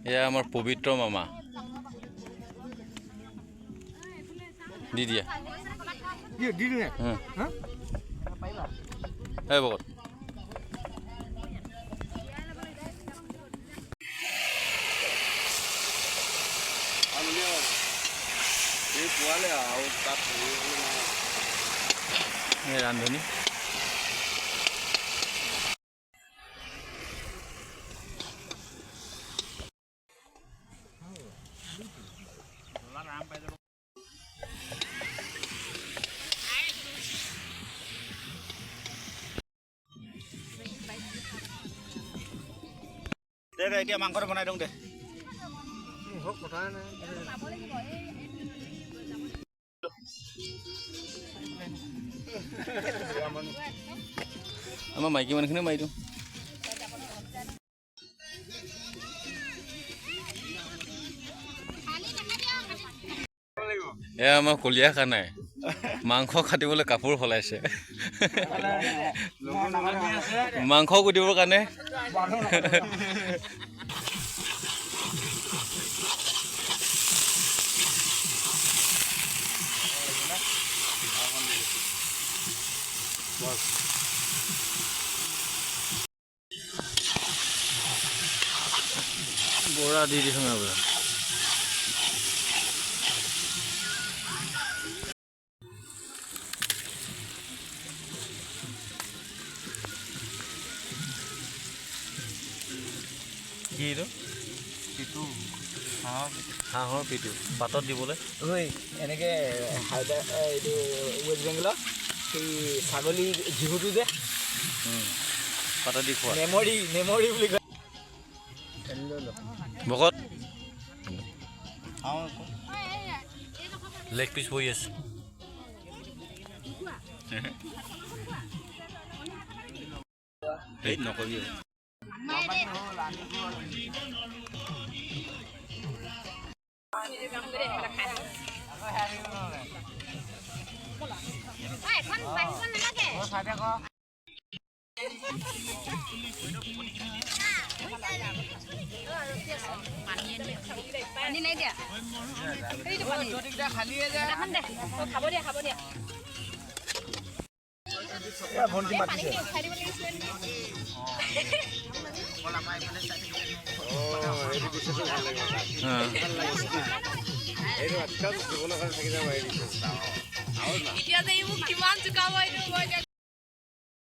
এয়া আমাৰ পবিত্ৰ মামা দি দিয়া এই বকত ৰান্ধনি এতিয়া মাংসটো বনাই দিওঁ দে আমাৰ মাইকী মানুহখিনি মাৰি দিওঁ এয়া আমাৰ কলীয়া খানাই মাংস কাটিবলৈ কাপোৰ সলাইছে মাংস কুটিবৰ কাৰণে বৰা দি দিছোঁ আপোনাৰ কি এইটো পিটু হাঁহৰ পিটু পাতত দিবলৈ এনেকৈ এইটো ৱেষ্ট বেংগলৰ সেই ছাগলী ঘিহুটো যে পাতত দি খোৱা নেমৰি বুলি কয় ভকত লেগ পিচ হৈ আছে নকবি পানী নাই দিয়া খাব দিয়া ভণ্টি মাতিছে এতিয়া যে এইবোৰ কিমান চুকাব